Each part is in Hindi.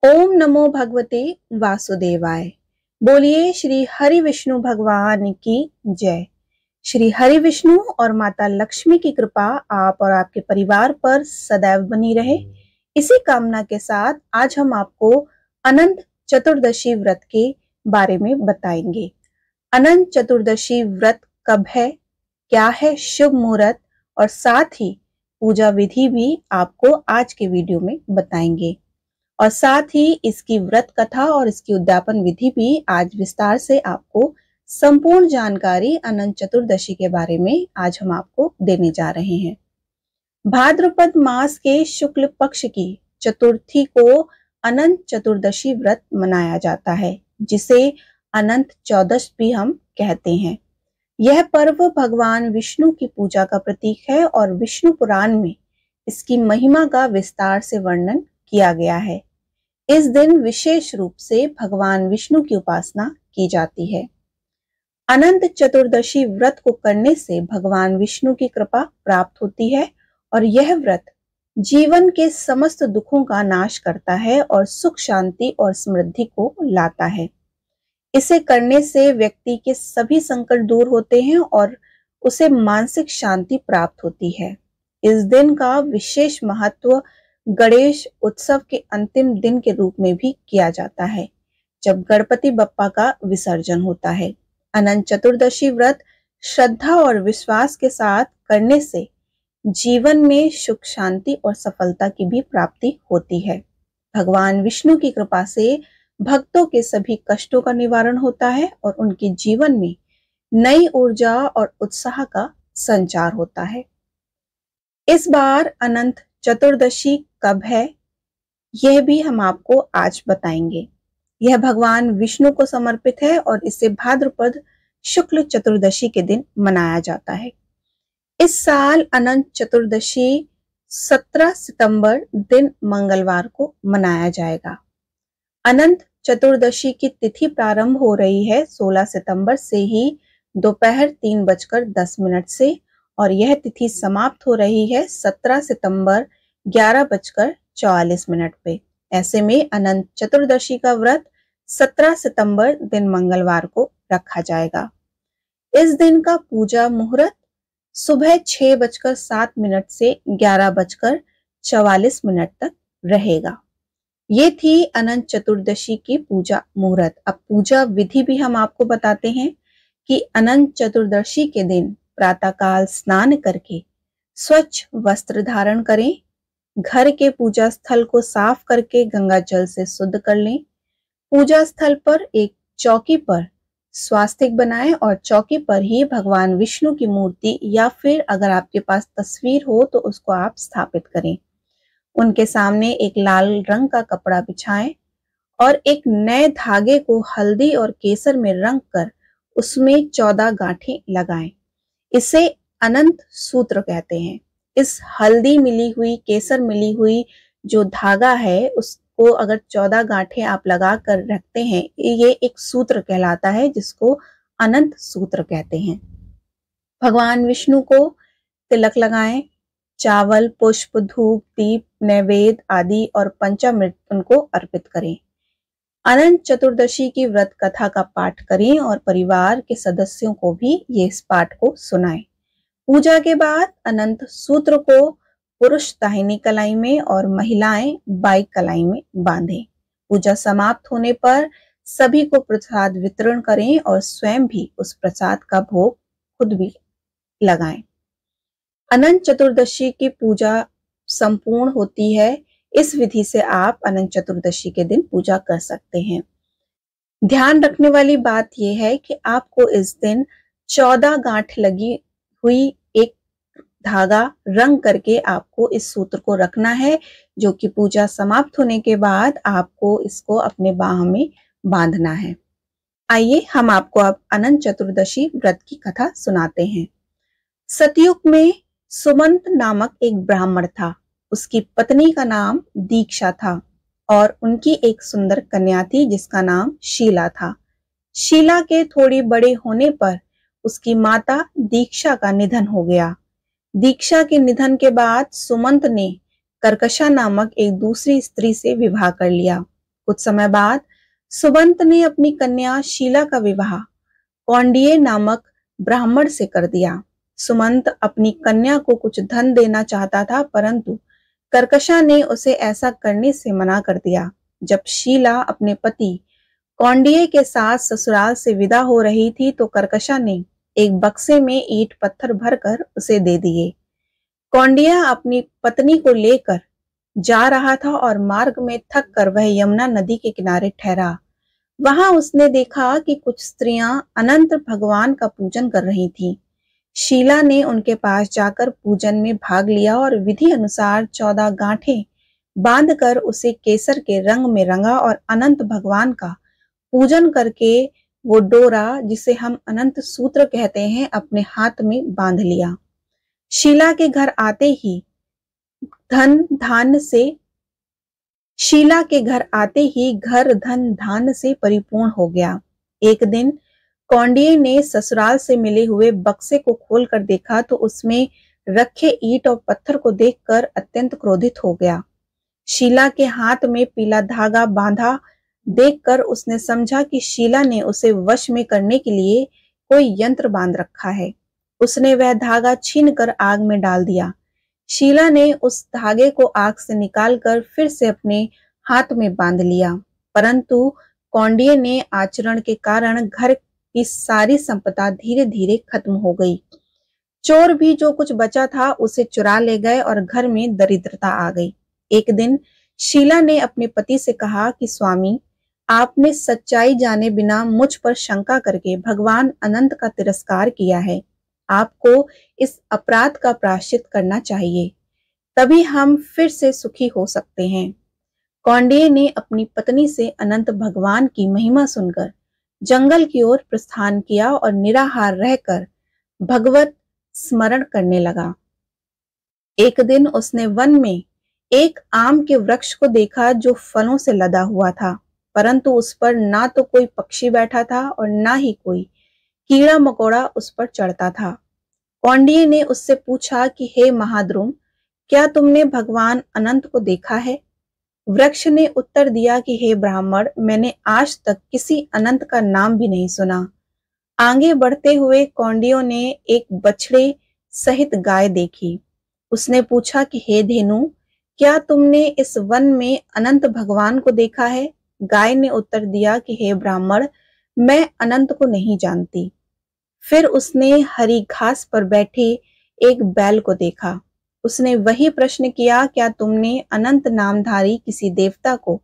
ओम नमो भगवते वासुदेवाय। बोलिए श्री हरि विष्णु भगवान की जय। श्री हरि विष्णु और माता लक्ष्मी की कृपा आप और आपके परिवार पर सदैव बनी रहे, इसी कामना के साथ आज हम आपको अनंत चतुर्दशी व्रत के बारे में बताएंगे। अनंत चतुर्दशी व्रत कब है, क्या है शुभ मुहूर्त, और साथ ही पूजा विधि भी आपको आज के वीडियो में बताएंगे। और साथ ही इसकी व्रत कथा और इसकी उद्यापन विधि भी आज विस्तार से आपको संपूर्ण जानकारी अनंत चतुर्दशी के बारे में आज हम आपको देने जा रहे हैं। भाद्रपद मास के शुक्ल पक्ष की चतुर्थी को अनंत चतुर्दशी व्रत मनाया जाता है, जिसे अनंत चौदश भी हम कहते हैं। यह पर्व भगवान विष्णु की पूजा का प्रतीक है और विष्णु पुराण में इसकी महिमा का विस्तार से वर्णन किया गया है। इस दिन विशेष रूप से भगवान विष्णु की उपासना की जाती है। अनंत चतुर्दशी व्रत को करने से भगवान विष्णु की कृपा प्राप्त होती है और यह व्रत जीवन के समस्त दुखों का नाश करता है और सुख शांति और समृद्धि को लाता है। इसे करने से व्यक्ति के सभी संकट दूर होते हैं और उसे मानसिक शांति प्राप्त होती है। इस दिन का विशेष महत्व गणेश उत्सव के अंतिम दिन के रूप में भी किया जाता है, जब गणपति बप्पा का विसर्जन होता है। अनंत चतुर्दशी व्रत श्रद्धा और विश्वास के साथ करने से जीवन में सुख शांति और सफलता की भी प्राप्ति होती है। भगवान विष्णु की कृपा से भक्तों के सभी कष्टों का निवारण होता है और उनके जीवन में नई ऊर्जा और उत्साह का संचार होता है। इस बार अनंत चतुर्दशी कब है, यह भी हम आपको आज बताएंगे। यह भगवान विष्णु को समर्पित है और इसे भाद्रपद शुक्ल चतुर्दशी के दिन मनाया जाता है। इस साल अनंत चतुर्दशी 17 सितंबर दिन मंगलवार को मनाया जाएगा। अनंत चतुर्दशी की तिथि प्रारंभ हो रही है 16 सितंबर से ही दोपहर 3:10 से, और यह तिथि समाप्त हो रही है 17 सितंबर 11:44 पे। ऐसे में अनंत चतुर्दशी का व्रत 17 सितंबर दिन मंगलवार को रखा जाएगा। इस दिन का पूजा मुहूर्त सुबह 6:07 से 11:44 तक रहेगा। ये थी अनंत चतुर्दशी की पूजा मुहूर्त। अब पूजा विधि भी हम आपको बताते हैं कि अनंत चतुर्दशी के दिन प्रातःकाल स्नान करके स्वच्छ वस्त्र धारण करें, घर के पूजा स्थल को साफ करके गंगा जल से शुद्ध कर लें। पूजा स्थल पर एक चौकी पर स्वास्तिक बनाएं और चौकी पर ही भगवान विष्णु की मूर्ति या फिर अगर आपके पास तस्वीर हो तो उसको आप स्थापित करें। उनके सामने एक लाल रंग का कपड़ा बिछाएं और एक नए धागे को हल्दी और केसर में रंग कर उसमें 14 गांठें लगाएं। इसे अनंत सूत्र कहते हैं। इस हल्दी मिली हुई, केसर मिली हुई जो धागा है, उसको अगर 14 गांठें आप लगा कर रखते हैं, ये एक सूत्र कहलाता है, जिसको अनंत सूत्र कहते हैं। भगवान विष्णु को तिलक लगाएं, चावल, पुष्प, धूप, दीप, नैवेद्य आदि और पंचामृत उनको अर्पित करें। अनंत चतुर्दशी की व्रत कथा का पाठ करें और परिवार के सदस्यों को भी ये इस पाठ को सुनाएं। पूजा के बाद अनंत सूत्र को पुरुष दाहिनी कलाई में और महिलाएं बाईं कलाई में बांधें। पूजा समाप्त होने पर सभी को प्रसाद वितरण करें और स्वयं भी उस प्रसाद का भोग खुद भी लगाएं। अनंत चतुर्दशी की पूजा संपूर्ण होती है। इस विधि से आप अनंत चतुर्दशी के दिन पूजा कर सकते हैं। ध्यान रखने वाली बात यह है कि आपको इस दिन 14 गांठ लगी हुई एक धागा रंग करके आपको इस सूत्र को रखना है, जो कि पूजा समाप्त होने के बाद आपको इसको अपने बाह में बांधना है। आइए हम आपको अब अनंत चतुर्दशी व्रत की कथा सुनाते हैं। सतयुग में सुमंत नामक एक ब्राह्मण था। उसकी पत्नी का नाम दीक्षा था और उनकी एक सुंदर कन्या थी जिसका नाम शीला था। शीला के थोड़ी बड़े होने पर उसकी माता दीक्षा का निधन हो गया। दीक्षा के निधन के बाद सुमंत ने कर्कशा नामक एक दूसरी स्त्री से विवाह कर लिया। कुछ समय बाद सुबंत ने अपनी कन्या शीला का विवाह कौंडिन्य नामक ब्राह्मण से कर दिया। सुमंत अपनी कन्या को कुछ धन देना चाहता था, परंतु कर्कशा ने उसे ऐसा करने से मना कर दिया। जब शीला अपने पति कौंडिन्य के साथ ससुराल से विदा हो रही थी तो कर्कशा ने एक बक्से में ईंट पत्थर भरकर उसे दे दिए। कौंडिन्य अपनी पत्नी को लेकर जा रहा था और मार्ग में थक कर वह यमुना नदी के किनारे ठहरा। वहां उसने देखा कि कुछ स्त्रियां अनंत भगवान का पूजन कर रही थीं। शीला ने उनके पास जाकर पूजन में भाग लिया और विधि अनुसार 14 गांठें बांधकर उसे केसर के रंग में रंगा और अनंत भगवान का पूजन करके वो डोरा, जिसे हम अनंत सूत्र कहते हैं, अपने हाथ में बांध लिया। शीला के घर आते ही घर धन धान से परिपूर्ण हो गया। एक दिन कौंडिन्य ने ससुराल से मिले हुए बक्से को खोलकर देखा तो उसमें रखे ईंट और पत्थर को देखकर अत्यंत क्रोधित हो गया। शीला के हाथ में पीला धागा बांधा देखकर उसने समझा कि शीला ने उसे वश में करने के लिए कोई यंत्र बांध रखा है। उसने वह धागा छीनकर आग में डाल दिया। शीला ने उस धागे को आग से निकालकर फिर से अपने हाथ में बांध लिया, परंतु कौंडिन्य ने आचरण के कारण घर की सारी संपदा धीरे धीरे खत्म हो गई। चोर भी जो कुछ बचा था उसे चुरा ले गए और घर में दरिद्रता आ गई। एक दिन शीला ने अपने पति से कहा कि स्वामी, आपने सच्चाई जाने बिना मुझ पर शंका करके भगवान अनंत का तिरस्कार किया है। आपको इस अपराध का प्रायश्चित करना चाहिए, तभी हम फिर से सुखी हो सकते हैं। कौंडिन्य ने अपनी पत्नी से अनंत भगवान की महिमा सुनकर जंगल की ओर प्रस्थान किया और निराहार रहकर भगवत स्मरण करने लगा। एक दिन उसने वन में एक आम के वृक्ष को देखा जो फलों से लदा हुआ था, परंतु उस पर ना तो कोई पक्षी बैठा था और ना ही कोई कीड़ा मकोड़ा उस पर चढ़ता था। कौंडिन्य ने उससे पूछा कि हे महाद्रुम, क्या तुमने भगवान अनंत को देखा है? वृक्ष ने उत्तर दिया कि हे ब्राह्मण, मैंने आज तक किसी अनंत का नाम भी नहीं सुना। आगे बढ़ते हुए कौंडिन्य ने एक बछड़े सहित गाय देखी। उसने पूछा कि हे धेनु, क्या तुमने इस वन में अनंत भगवान को देखा है? गाय ने उत्तर दिया कि हे ब्राह्मण, मैं अनंत को नहीं जानती। फिर उसने हरी घास पर बैठे एक बैल को देखा। उसने वही प्रश्न किया, क्या तुमने अनंत नामधारी किसी देवता को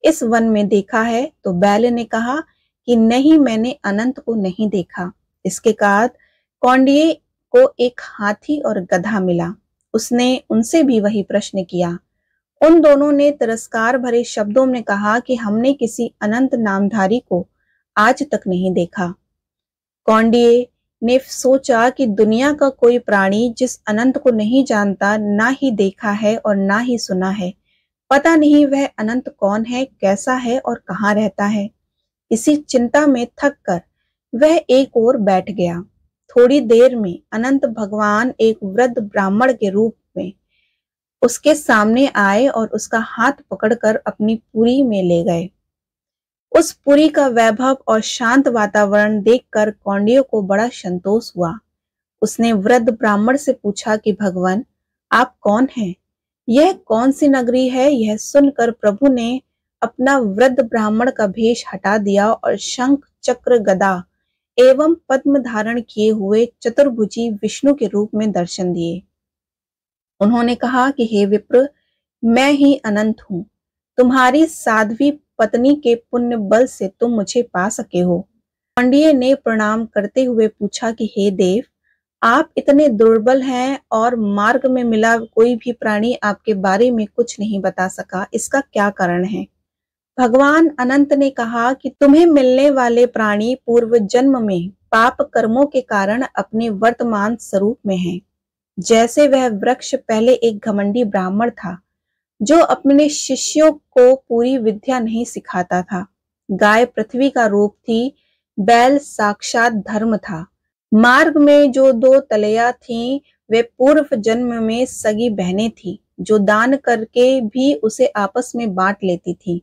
इस वन में देखा है? तो बैल ने कहा कि नहीं, मैंने अनंत को नहीं देखा। इसके बाद कौंडिन्य को एक हाथी और गधा मिला। उसने उनसे भी वही प्रश्न किया। उन दोनों ने तिरस्कार भरे शब्दों में कहा कि हमने किसी अनंत नामधारी को आज तक नहीं देखा। कौंडिन्य ने सोचा कि दुनिया का कोई प्राणी जिस अनंत को नहीं जानता, ना ही देखा है और ना ही सुना है, पता नहीं वह अनंत कौन है, कैसा है और कहाँ रहता है। इसी चिंता में थक कर वह एक ओर बैठ गया। थोड़ी देर में अनंत भगवान एक वृद्ध ब्राह्मण के रूप में उसके सामने आए और उसका हाथ पकड़कर अपनी पुरी में ले गए। उस पुरी का वैभव और शांत वातावरण देखकर कौंडिन्य को बड़ा संतोष हुआ। उसने वृद्ध ब्राह्मण से पूछा कि भगवान, आप कौन हैं? यह कौन सी नगरी है? यह सुनकर प्रभु ने अपना वृद्ध ब्राह्मण का भेष हटा दिया और शंख चक्र गदा एवं पद्म धारण किए हुए चतुर्भुजी विष्णु के रूप में दर्शन दिए। उन्होंने कहा कि हे विप्र, मैं ही अनंत हूँ। तुम्हारी साध्वी पत्नी के पुण्य बल से तुम मुझे पा सके हो। कौंडिन्य ने प्रणाम करते हुए पूछा कि हे देव, आप इतने दुर्बल हैं और मार्ग में मिला कोई भी प्राणी आपके बारे में कुछ नहीं बता सका, इसका क्या कारण है? भगवान अनंत ने कहा कि तुम्हें मिलने वाले प्राणी पूर्व जन्म में पाप कर्मों के कारण अपने वर्तमान स्वरूप में हैं। जैसे वह वृक्ष पहले एक घमंडी ब्राह्मण था जो अपने शिष्यों को पूरी विद्या नहीं सिखाता था। गाय पृथ्वी का रूप थी, बैल साक्षात धर्म था। मार्ग में जो 2 तलैया थीं, वे पूर्व जन्म में सगी बहनें थीं जो दान करके भी उसे आपस में बांट लेती थीं।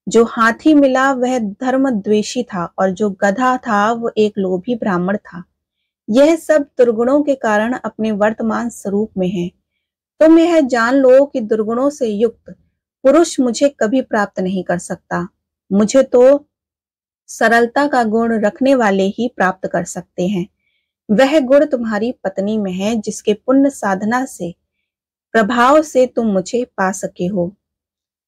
जो हाथी मिला वह धर्मद्वेषी था और जो गधा था वो एक लोभी ब्राह्मण था। यह सब दुर्गुणों के कारण अपने वर्तमान स्वरूप में है। तुम यह जान लो कि दुर्गुणों से युक्त पुरुष मुझे कभी प्राप्त नहीं कर सकता। मुझे तो सरलता का गुण रखने वाले ही प्राप्त कर सकते हैं। वह गुण तुम्हारी पत्नी में है, जिसके पुण्य साधना से प्रभाव से तुम मुझे पा सके हो।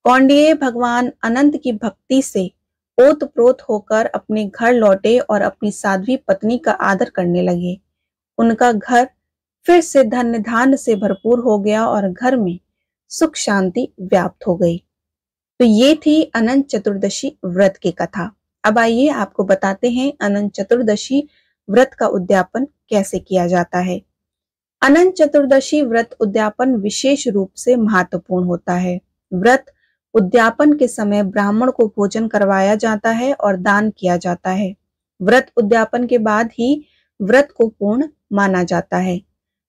कौंडिन्य भगवान अनंत की भक्ति से ओतप्रोत होकर अपने घर लौटे और अपनी साध्वी पत्नी का आदर करने लगे। उनका घर फिर से धन धान्य से भरपूर हो गया और घर में सुख शांति व्याप्त हो गई। तो ये थी अनंत चतुर्दशी व्रत की कथा। अब आइए आपको बताते हैं अनंत चतुर्दशी व्रत का उद्यापन कैसे किया जाता है। अनंत चतुर्दशी व्रत उद्यापन विशेष रूप से महत्वपूर्ण होता है। व्रत उद्यापन के समय ब्राह्मण को भोजन करवाया जाता है और दान किया जाता है। व्रत उद्यापन के बाद ही व्रत को पूर्ण माना जाता है।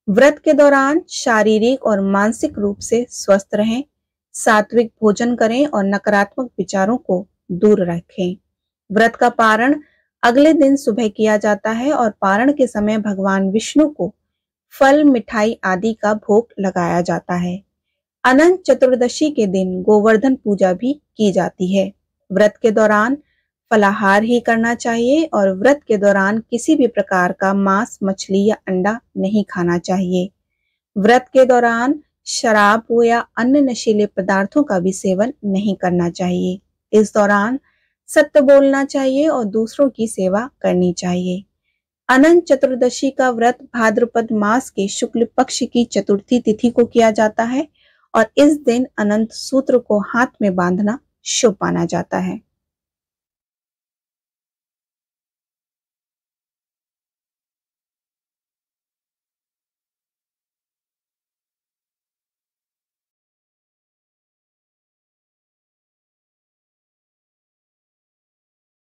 व्रत के दौरान शारीरिक और मानसिक रूप से स्वस्थ रहें, सात्विक भोजन करें और नकारात्मक विचारों को दूर रखें। व्रत का पारण अगले दिन सुबह किया जाता है और पारण के समय भगवान विष्णु को फल, मिठाई आदि का भोग लगाया जाता है। अनंत चतुर्दशी के दिन गोवर्धन पूजा भी की जाती है। व्रत के दौरान फलाहार ही करना चाहिए और व्रत के दौरान किसी भी प्रकार का मांस, मछली या अंडा नहीं खाना चाहिए। व्रत के दौरान शराब या अन्य नशीले पदार्थों का भी सेवन नहीं करना चाहिए। इस दौरान सत्य बोलना चाहिए और दूसरों की सेवा करनी चाहिए। अनंत चतुर्दशी का व्रत भाद्रपद मास के शुक्ल पक्ष की चतुर्थी तिथि को किया जाता है और इस दिन अनंत सूत्र को हाथ में बांधना शुभ माना जाता है।